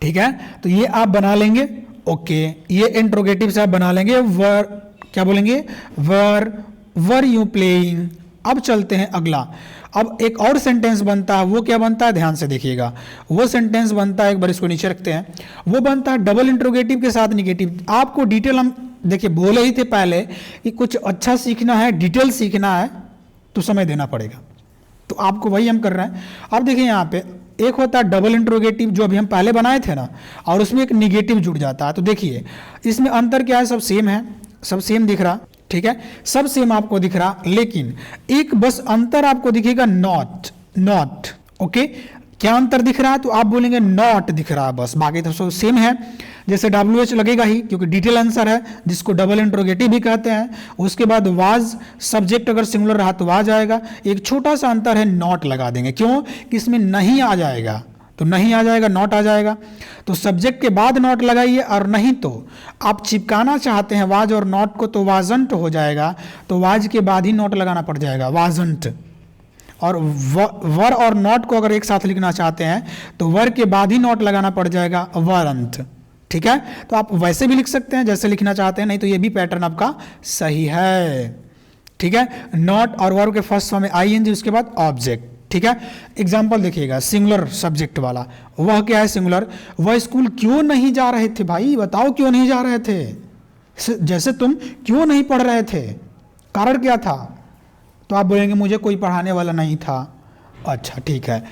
ठीक है। तो ये आप बना लेंगे, ओके। ये इंट्रोगेटिव से आप बना लेंगे, वर क्या बोलेंगे, वर यू प्लेइंग। अब चलते हैं अगला। अब एक और सेंटेंस बनता है, वो क्या बनता है, ध्यान से देखिएगा। वो सेंटेंस बनता है, एक बार इसको नीचे रखते हैं, वो बनता है डबल इंट्रोगेटिव के साथ निगेटिव। आपको डिटेल हम देखिए बोले ही थे पहले कि कुछ अच्छा सीखना है, डिटेल सीखना है, तो समय देना पड़ेगा। तो आपको वही हम कर रहे हैं। अब देखिए यहाँ पे एक होता है डबल इंट्रोगेटिव जो अभी हम पहले बनाए थे ना, और उसमें एक निगेटिव जुड़ जाता है। तो देखिए इसमें अंतर क्या है, सब सेम है, सब सेम दिख रहा, ठीक है, सब सेम आपको दिख रहा, लेकिन एक बस अंतर आपको दिखेगा नॉट, नॉट, ओके। क्या अंतर दिख रहा है, तो आप बोलेंगे नॉट दिख रहा है बस, बाकी तो सब सेम है। जैसे WH लगेगा ही, क्योंकि डिटेल आंसर है जिसको डबल इंट्रोगेटिव भी कहते हैं। उसके बाद वाज, सब्जेक्ट अगर सिंगुलर रहा तो वाज आएगा। एक छोटा सा अंतर है, नॉट लगा देंगे, क्यों कि इसमें नहीं आ जाएगा, तो नहीं आ जाएगा, नॉट आ जाएगा। तो सब्जेक्ट के बाद नॉट लगाइए, और नहीं तो आप चिपकाना चाहते हैं वाज और नॉट को तो वाजंट हो जाएगा, तो वाज के बाद ही नॉट लगाना पड़ जाएगा, वाजंट। और वर और नॉट को अगर एक साथ लिखना चाहते हैं तो वर के बाद ही नॉट लगाना पड़ जाएगा, वरंत, ठीक है। तो आप वैसे भी लिख सकते हैं जैसे लिखना चाहते हैं, नहीं तो ये भी पैटर्न आपका सही है, ठीक है। नॉट और वर्ब के फर्स्ट फॉर्म में ING, उसके बाद ऑब्जेक्ट, ठीक है। एग्जाम्पल देखिएगा सिंगुलर सब्जेक्ट वाला, वह क्या है सिंगुलर, वह स्कूल क्यों नहीं जा रहे थे, भाई बताओ क्यों नहीं जा रहे थे, जैसे तुम क्यों नहीं पढ़ रहे थे, कारण क्या था, तो आप बोलेंगे मुझे कोई पढ़ाने वाला नहीं था। अच्छा ठीक है,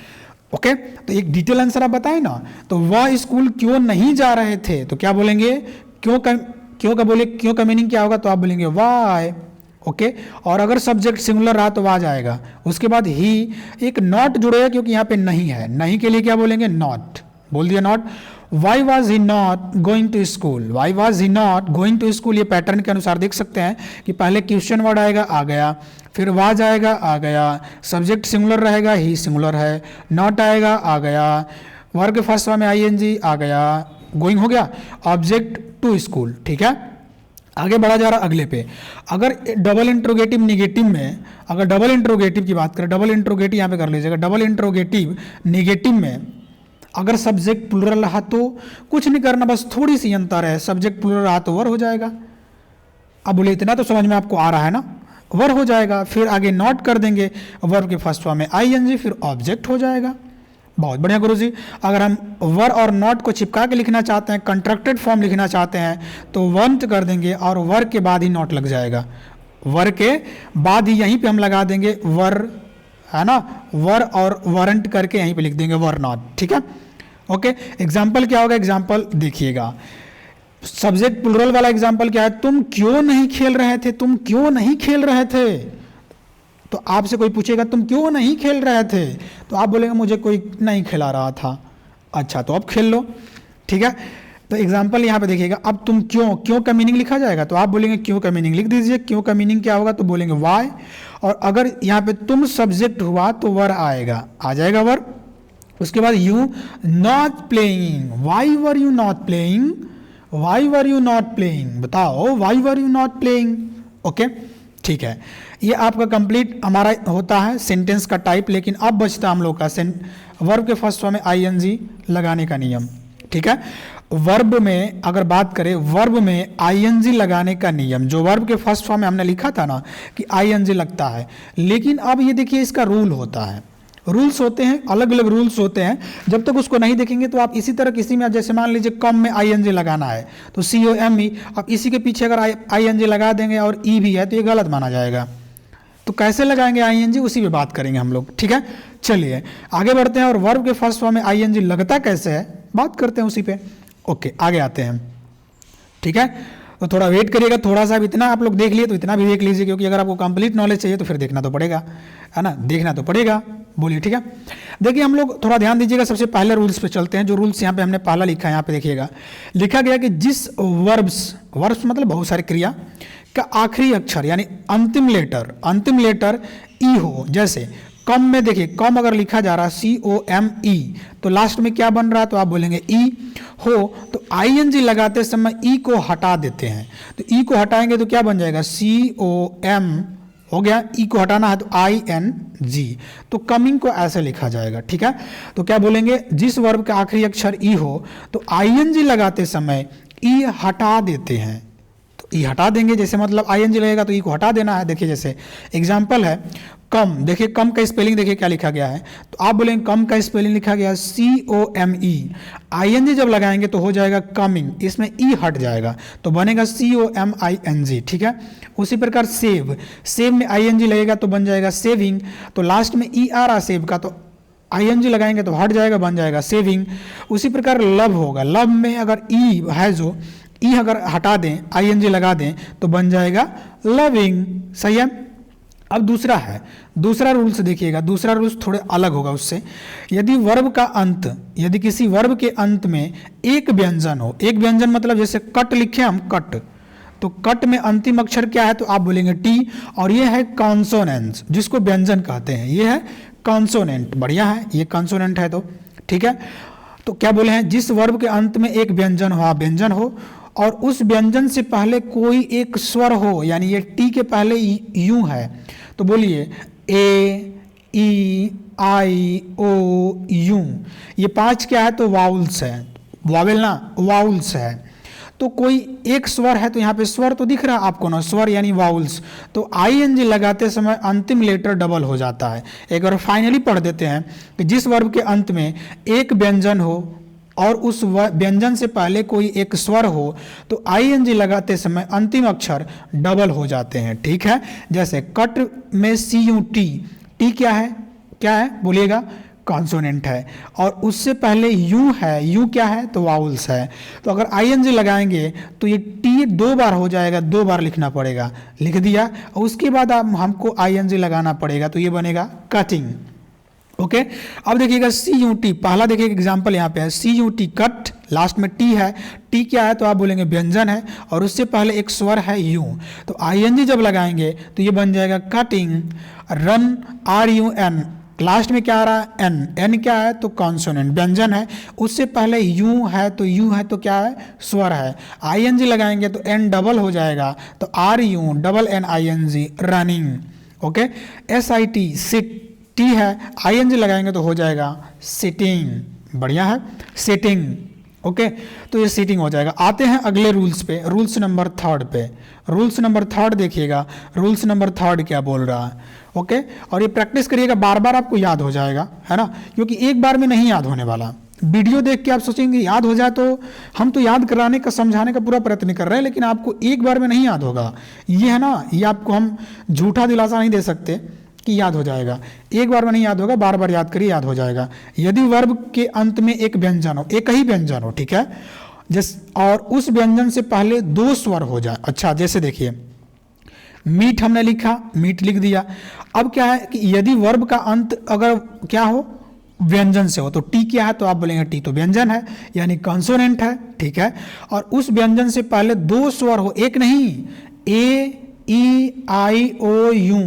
ओके। तो एक डिटेल आंसर आप बताएं ना, तो वह स्कूल क्यों नहीं जा रहे थे, तो क्या बोलेंगे, क्यों का बोले, क्यों का मीनिंग क्या होगा, तो आप बोलेंगे वाई, ओके। और अगर सब्जेक्ट सिंगुलर रहा तो वाज आएगा। उसके बाद ही एक नॉट जुड़ेगा, क्योंकि यहाँ पे नहीं है, नहीं के लिए क्या बोलेंगे, नॉट, बोल दिया not. Why was he not going to school, why was he not going to school, ये पैटर्न के अनुसार देख सकते हैं कि पहले क्वेश्चन वर्ड आएगा, आ गया, फिर वाज आएगा, आ गया, सब्जेक्ट सिंगुलर रहेगा, ही सिंगुलर है, नॉट आएगा, आ गया, वर्ब के फर्स्ट फॉर्म में ING आ गया, गोइंग हो गया, ऑब्जेक्ट टू स्कूल, ठीक है। आगे बढ़ा जा रहा अगले पे। अगर डबल इंट्रोगेटिव निगेटिव में, अगर डबल इंट्रोगेटिव की बात करें, डबल इंट्रोगेटिव यहाँ पे कर लीजिएगा, डबल इंट्रोगेटिव निगेटिव में अगर सब्जेक्ट प्लूरल रहा तो कुछ नहीं करना, बस थोड़ी सी अंतर है, सब्जेक्ट प्लूरल रहा तो वर हो जाएगा। अब बोले इतना तो समझ में आपको आ रहा है ना, वर हो जाएगा, फिर आगे नॉट कर देंगे, वर्ब के फर्स्ट फॉर्म में ING, फिर ऑब्जेक्ट हो जाएगा। बहुत बढ़िया गुरुजी। अगर हम वर और नॉट को चिपका के लिखना चाहते हैं, कंट्रैक्टेड फॉर्म लिखना चाहते हैं, तो वंट कर देंगे और वर के बाद ही नॉट लग जाएगा, वर के बाद ही यहीं पे हम लगा देंगे वर, है ना, वर और वारंट करके यहीं पे लिख देंगे वर नॉट, ठीक है, ओके। एग्जाम्पल क्या होगा, एग्जाम्पल देखिएगा, सब्जेक्ट प्लूरल वाला एग्जाम्पल क्या है, तुम क्यों नहीं खेल रहे थे, तुम क्यों नहीं खेल रहे थे, तो आपसे कोई पूछेगा तुम क्यों नहीं खेल रहे थे, तो आप बोलेंगे मुझे कोई नहीं खिला रहा था। अच्छा तो अब खेल लो, ठीक है। तो एग्जाम्पल यहाँ पे देखिएगा, अब तुम क्यों, क्यों का मीनिंग लिखा जाएगा, तो आप बोलेंगे क्यों का मीनिंग लिख दीजिए, क्यों का मीनिंग क्या होगा, तो बोलेंगे वाई, और अगर यहाँ पे तुम सब्जेक्ट हुआ तो वर आएगा, आ जाएगा वर। उसके बाद you not playing, why were you not playing, why were you not playing, बताओ why were you not playing, okay ठीक है। ये आपका कंप्लीट हमारा होता है सेंटेंस का टाइप, लेकिन अब बचता हम लोग का वर्ब के फर्स्ट फॉर्म में ING लगाने का नियम, ठीक है। वर्ब में अगर बात करें, वर्ब में ING लगाने का नियम, जो वर्ब के फर्स्ट फॉर्म में हमने लिखा था ना कि ING लगता है, लेकिन अब ये देखिए इसका रूल होता है, रूल्स होते हैं, अलग अलग रूल्स होते हैं। जब तक उसको नहीं देखेंगे तो आप इसी तरह किसी में, जैसे मान लीजिए कम में ING लगाना है तो COME, अब इसी के पीछे अगर ING लगा देंगे और E भी है तो ये गलत माना जाएगा। तो कैसे लगाएंगे ING, उसी पे बात करेंगे हम लोग, ठीक है। चलिए आगे बढ़ते हैं, और वर्ब के फर्स्ट फॉर्म में ING लगता कैसे है बात करते हैं उसी पे, ओके आगे आते हैं, ठीक है। तो थोड़ा वेट करिएगा, थोड़ा सा इतना आप लोग देख लिए तो इतना भी देख लीजिए, क्योंकि अगर आपको कंप्लीट नॉलेज चाहिए तो फिर देखना तो पड़ेगा, है ना, देखना तो पड़ेगा, बोलिए ठीक है। देखिए हम लोग थोड़ा ध्यान दीजिएगा, सबसे पहले रूल्स पे चलते हैं। जो रूल्स यहाँ पे हमने पहला लिखा है, यहाँ पे देखिएगा लिखा गया कि जिस वर्ब्स मतलब बहुत सारी क्रिया का आखिरी अक्षर यानी अंतिम लेटर ई हो, जैसे कम में देखिए, कम अगर लिखा जा रहा है COME तो लास्ट में क्या बन रहा है, तो आप बोलेंगे ई हो, तो ING लगाते समय ई को हटा देते हैं, तो ई को हटाएंगे तो क्या बन जाएगा, COM हो गया, ई को हटाना है तो ING, तो कमिंग को ऐसे लिखा जाएगा, ठीक है। तो क्या बोलेंगे, जिस वर्ब का आखिरी अक्षर ई हो तो ING लगाते समय ई हटा देते हैं, तो ई हटा देंगे, जैसे मतलब आईएनजी लगेगा तो ई को हटा देना है। देखिए जैसे एग्जाम्पल है कम, देखिए कम का स्पेलिंग देखिए क्या लिखा गया है, तो आप बोलेंगे कम का स्पेलिंग लिखा गया है COME, आईएनजी जब लगाएंगे तो हो जाएगा कमिंग, इसमें ई हट जाएगा तो बनेगा COMING, ठीक है। उसी प्रकार सेव, सेव में आईएनजी लगेगा तो बन जाएगा सेविंग, तो लास्ट में ई आ रहा सेव का तो आईएनजी लगाएंगे तो हट जाएगा, बन जाएगा सेविंग। उसी प्रकार लव होगा, लव में अगर ई है जो ई अगर हटा दें आईएनजी लगा दें तो बन जाएगा लविंग, सही है। अब दूसरा है, दूसरा रूल्स देखिएगा, दूसरा रूल्स थोड़े अलग होगा उससे। यदि वर्ब का अंत, यदि किसी वर्ब के अंत में एक व्यंजन हो, एक व्यंजन मतलब जैसे कट लिखे हम कट, तो कट में अंतिम अक्षर क्या है तो आप बोलेंगे टी, और ये है कॉन्सोनेंट्स जिसको व्यंजन कहते हैं, ये है कॉन्सोनेंट, बढ़िया है, ये कॉन्सोनेंट है तो ठीक है। तो क्या बोले हैं, जिस वर्ब के अंत में एक व्यंजन हो, व्यंजन हो और उस व्यंजन से पहले कोई एक स्वर हो, यानी ये टी के पहले यू है, तो बोलिए ए ई आई ओ यू, ये 5 क्या है तो वाउल्स है, वावेल ना वाउल्स है। तो कोई एक स्वर है तो यहाँ पे स्वर तो दिख रहा है आपको ना, स्वर यानी वाउल्स, तो आईएनजी लगाते समय अंतिम लेटर डबल हो जाता है। एक बार फाइनली पढ़ देते हैं कि जिस वर्ब के अंत में एक व्यंजन हो और उस व्यंजन से पहले कोई एक स्वर हो तो आईएनजी लगाते समय अंतिम अक्षर डबल हो जाते हैं, ठीक है। जैसे कट में CUT, टी क्या है, क्या है बोलिएगा, कॉन्सोनेंट है, और उससे पहले यू है, यू क्या है तो वाउल्स है, तो अगर आईएनजी लगाएंगे तो ये टी 2 बार हो जाएगा, 2 बार लिखना पड़ेगा, लिख दिया, और उसके बाद हमको आईएनजी लगाना पड़ेगा तो ये बनेगा कटिंग, ओके। अब देखिएगा CUT, पहला देखिए एग्जाम्पल यहाँ पे है CUT कट, लास्ट में टी है, टी क्या है तो आप बोलेंगे व्यंजन है और उससे पहले एक स्वर है यू, तो आईएनजी जब लगाएंगे तो ये बन जाएगा कटिंग। रन RUN, लास्ट में क्या आ रहा है एन, एन क्या है तो कॉन्सोनेंट, व्यंजन है, उससे पहले यू है तो यू है तो क्या है स्वर है, आईएनजी लगाएंगे तो एन डबल हो जाएगा तो RUNNING running, okay. SIT sit, T है, आईएनजी लगाएंगे तो हो जाएगा सिटिंग, बढ़िया है, सिटिंग, ओके। तो ये सिटिंग हो जाएगा। आते हैं अगले रूल्स पे, रूल्स नंबर 3 पे, रूल्स नंबर 3 देखिएगा, रूल्स नंबर 3 क्या बोल रहा है, ओके। और ये प्रैक्टिस करिएगा, बार बार आपको याद हो जाएगा, है ना, क्योंकि एक बार में नहीं याद होने वाला। वीडियो देख के आप सोचेंगे याद हो जाए, तो हम तो याद कराने का, समझाने का पूरा प्रयत्न कर रहे हैं, लेकिन आपको एक बार में नहीं याद होगा, ये है ना, ये आपको हम झूठा दिलासा नहीं दे सकते कि याद हो जाएगा, एक बार में नहीं याद होगा, बार बार याद करिए, याद हो जाएगा। यदि वर्ब के अंत में एक व्यंजन हो, एक ही व्यंजन हो, ठीक है, और उस व्यंजन से पहले 2 स्वर हो जाए, अच्छा जैसे देखिए मीट हमने लिखा, मीट लिख दिया। अब क्या है कि यदि वर्ब का अंत अगर क्या हो व्यंजन से हो तो टी क्या है तो आप बोलेंगे टी तो व्यंजन है यानी कॉन्सोनेंट है, ठीक है। और उस व्यंजन से पहले 2 स्वर हो, एक नहीं, AEIOU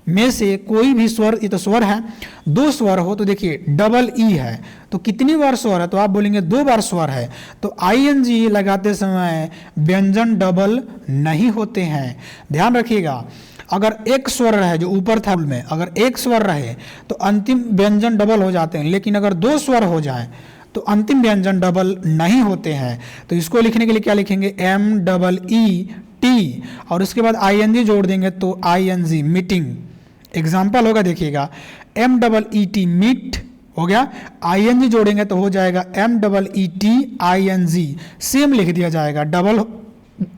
में से कोई भी स्वर, ये तो स्वर है, 2 स्वर हो तो देखिए डबल ई है, तो कितनी बार स्वर है तो आप बोलेंगे 2 बार स्वर है, तो आईएनजी लगाते समय व्यंजन डबल नहीं होते हैं, ध्यान रखिएगा। अगर एक स्वर रहे जो ऊपर था में, अगर एक स्वर रहे तो अंतिम व्यंजन डबल हो जाते हैं, लेकिन अगर 2 स्वर हो जाए तो अंतिम व्यंजन डबल नहीं होते हैं। तो इसको लिखने के लिए क्या लिखेंगे, MEET, और उसके बाद आईएनजी जोड़ देंगे तो ING मीटिंग। एग्जाम्पल होगा देखिएगा, MEET मीट हो गया, ING जोड़ेंगे तो हो जाएगा MEETING, सेम लिख दिया जाएगा, डबल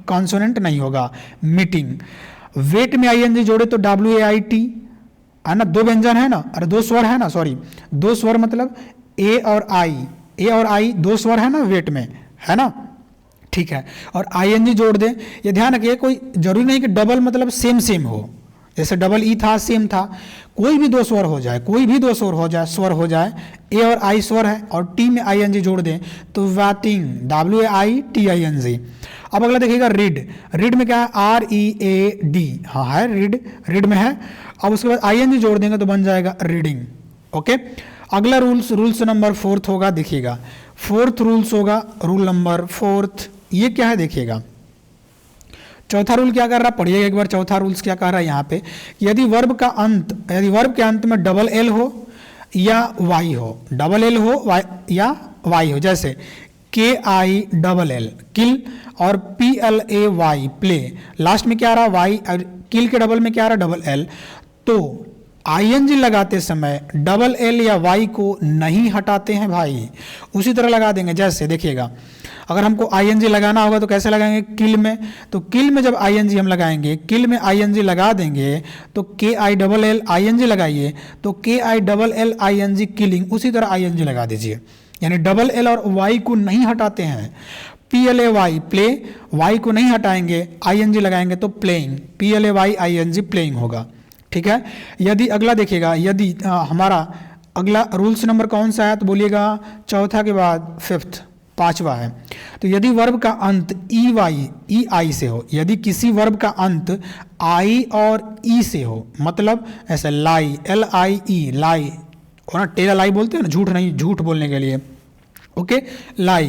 कॉन्सोनेंट नहीं होगा, मीटिंग। वेट में ING जोड़े तो WAIT है ना, 2 व्यंजन है ना, अरे 2 स्वर है ना, सॉरी 2 स्वर मतलब A और I 2 स्वर है ना वेट में, है ना, ठीक है। और ING जोड़ दें, ये ध्यान रखिए, कोई जरूरी नहीं कि डबल मतलब सेम सेम हो, जैसे डबल ई था सेम था, कोई भी 2 स्वर हो जाए, कोई भी 2 स्वर हो जाए, ए और आई स्वर है और टी में ING जोड़ दें तो वैटिंग, WAITING। अब अगला देखिएगा रीड, रीड में क्या है READ, हाँ है रीड, रीड में है। अब उसके बाद ING जोड़ देंगे तो बन जाएगा रीडिंग, ओके। अगला रूल्स नंबर 4 होगा, देखिएगा 4th रूल्स होगा, रूल नंबर 4, ये क्या है देखिएगा। चौथा रूल क्या कर रहा है, पढ़िएगा एक बार, चौथा रूल्स क्या कह रहा है यहाँ पे, कि यदि वर्ब के अंत में डबल एल हो या वाई हो, डबल एल हो या वाई हो, जैसे KILL किल और PLAY प्ले, लास्ट में क्या आ रहा वाई, और किल के डबल में क्या आ रहा डबल एल। तो ING लगाते समय डबल एल या वाई को नहीं हटाते हैं भाई, उसी तरह लगा देंगे। जैसे देखिएगा, अगर हमको ING लगाना होगा तो कैसे लगाएंगे, किल में, तो किल में जब ING हम लगाएंगे, किल में ING लगा देंगे तो KILL ING लगाइए तो KILL ING किलिंग, उसी तरह ING लगा दीजिए, यानी डबल एल और वाई को नहीं हटाते हैं। PLAY प्ले, वाई को नहीं हटाएंगे, ING लगाएंगे तो प्लेइंग, PLAY ING प्लेइंग होगा। ठीक है। यदि अगला देखिएगा, यदि हमारा अगला रूल्स नंबर कौन सा है तो बोलिएगा चौथा के बाद फिफ्थ, पांचवा है। तो यदि वर्ब का अंत EI से हो, यदि किसी वर्ब का अंत I और E से हो, मतलब ऐसे लाई, LIE लाई, और ना टेरा लाई बोलते हैं ना, झूठ नहीं, झूठ बोलने के लिए, ओके लाई,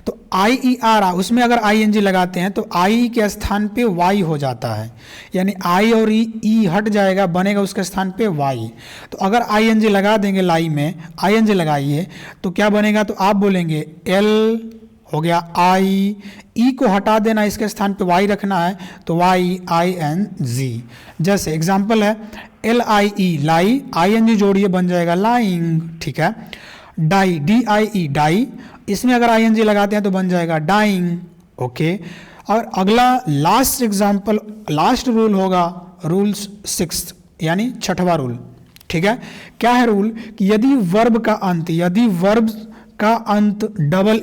तो IER उसमें अगर ING लगाते हैं तो I के स्थान पे Y हो जाता है, यानी I और E हट जाएगा, बनेगा उसके स्थान पे Y। तो अगर ING लगा देंगे, लाई में ING लगाइए तो क्या बनेगा, तो आप बोलेंगे L हो गया I, E को हटा देना, इसके स्थान पे Y रखना है तो YING। जैसे एग्जाम्पल है LIE लाई, ING जोड़िए बन जाएगा लाइंग। ठीक है। डाई, DIE डाई, इसमें अगर ING लगाते हैं तो बन जाएगा डाइंग। ओके। और अगला लास्ट एग्जाम्पल, लास्ट रूल होगा रूल्स 6 यानी छठवां रूल। ठीक है। क्या है रूल, कि यदि वर्ब का अंत, यदि वर्ब का अंत डबल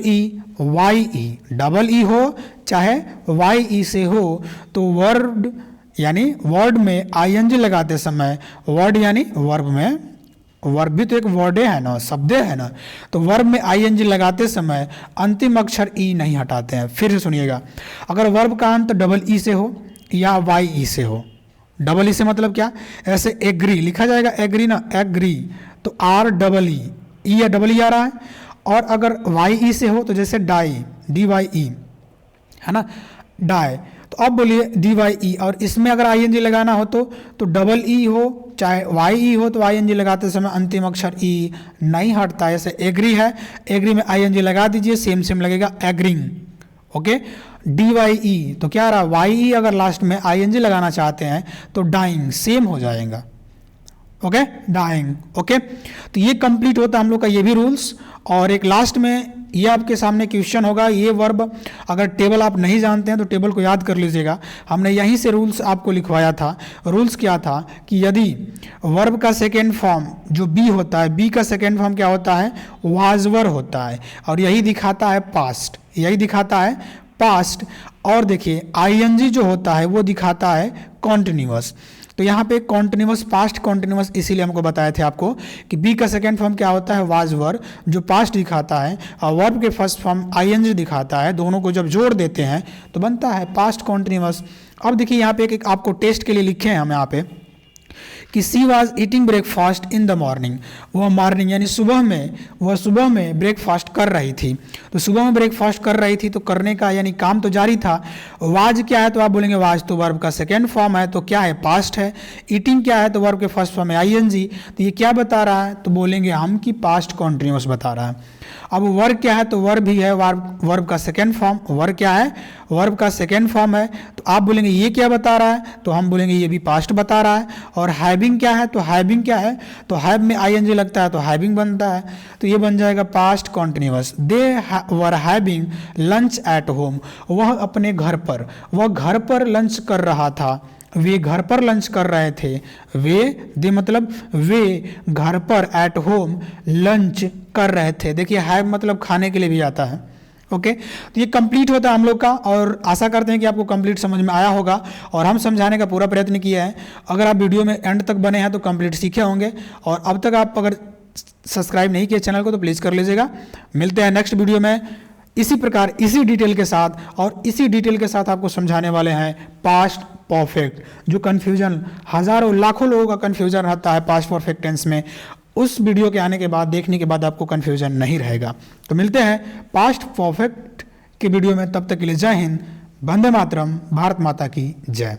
ई हो चाहे YE से हो, तो वर्ड यानी वर्ड में ING लगाते समय, वर्ड यानी वर्ब में, वर्ब भी तो एक वर्ड है ना, शब्द है ना, तो वर्ब में ING लगाते समय अंतिम अक्षर E नहीं हटाते हैं। फिर से सुनिएगा, अगर वर्ब का अंत डबल ई से हो या YE से हो, डबल ई से मतलब क्या, ऐसे एग्री लिखा जाएगा, एग्री ना, एग्री तो REE, ई या डबल ई आ रहा है, और अगर YE से हो तो जैसे डाई, DYE है ना, डाई, तो अब बोलिए DYE, और इसमें अगर ING लगाना हो तो डबल ई हो चाहे YE हो तो ING लगाते समय अंतिम अक्षर E नहीं हटता। ऐसे एग्री है, एग्री में ING लगा दीजिए, सेम सेम लगेगा एग्रिंग। ओके। DYE तो क्या रहा, YE अगर लास्ट में ING लगाना चाहते हैं तो डाइंग, सेम हो जाएगा। Okay, dying. ओके, तो ये कंप्लीट होता है हम लोग का ये भी रूल्स। और एक लास्ट में ये आपके सामने क्वेश्चन होगा, ये वर्ब अगर टेबल आप नहीं जानते हैं तो टेबल को याद कर लीजिएगा, हमने यहीं से रूल्स आपको लिखवाया था। रूल्स क्या था कि यदि वर्ब का सेकेंड फॉर्म जो बी होता है, बी का सेकेंड फॉर्म क्या होता है, वाज वर होता है, और यही दिखाता है पास्ट, यही दिखाता है पास्ट। और देखिए ING जो होता है वो दिखाता है कॉन्टिन्यूअस। तो यहाँ पे कॉन्टिन्यूअस, पास्ट कॉन्टिन्यूअस, इसीलिए हमको बताए थे आपको कि बी का सेकेंड फॉर्म क्या होता है, वाज वर, जो पास्ट दिखाता है, और वर्ब के फर्स्ट फॉर्म ING दिखाता है। दोनों को जब जोड़ देते हैं तो बनता है पास्ट कॉन्टिन्यूअस। अब देखिए यहाँ पे एक आपको टेस्ट के लिए लिखे हैं हम यहाँ पे कि she was eating breakfast in the morning, वह मॉर्निंग यानी सुबह में ब्रेकफास्ट कर रही थी। तो सुबह में ब्रेकफास्ट कर रही थी तो करने का यानी काम तो जारी था। वाज क्या है तो आप बोलेंगे वाज तो वर्ब का सेकेंड फॉर्म है तो क्या है, पास्ट है। ईटिंग क्या है तो वर्ब के फर्स्ट फॉर्म है ING, तो ये क्या बता रहा है तो बोलेंगे हम कि पास्ट कॉन्टिन्यूअस बता रहा है। अब वर्ब क्या है तो वर्ब भी है, वर्ब का सेकेंड फॉर्म, वर्ब क्या है, वर्ब का सेकेंड फॉर्म है, तो आप बोलेंगे ये क्या बता रहा है तो हम बोलेंगे ये भी पास्ट बता रहा है। और हैविंग क्या है तो हैविंग क्या है तो हैव में ING लगता है तो हैविंग बनता है, तो ये बन जाएगा past continuous. They were having lunch at home, वह अपने घर पर, वह घर पर लंच कर रहा था, वे घर पर लंच कर रहे थे, वे दे मतलब वे घर पर, एट होम लंच कर रहे थे। देखिए हैव मतलब खाने के लिए भी आता है। ओके, तो ये कंप्लीट होता है हम लोग का, और आशा करते हैं कि आपको कंप्लीट समझ में आया होगा और हम समझाने का पूरा प्रयत्न किया है। अगर आप वीडियो में एंड तक बने हैं तो कंप्लीट सीखे होंगे, और अब तक आप अगर सब्सक्राइब नहीं किए चैनल को तो प्लीज़ कर लीजिएगा। मिलते हैं नेक्स्ट वीडियो में इसी प्रकार, इसी डिटेल के साथ, और इसी डिटेल के साथ आपको समझाने वाले हैं पास्ट परफेक्ट। जो कन्फ्यूजन, हज़ारों लाखों लोगों का कन्फ्यूजन रहता है पास्ट परफेक्ट टेंस में, उस वीडियो के आने के बाद, देखने के बाद आपको कन्फ्यूजन नहीं रहेगा। तो मिलते हैं पास्ट परफेक्ट के वीडियो में, तब तक के लिए जय हिंद, वंदे मातरम, भारत माता की जय।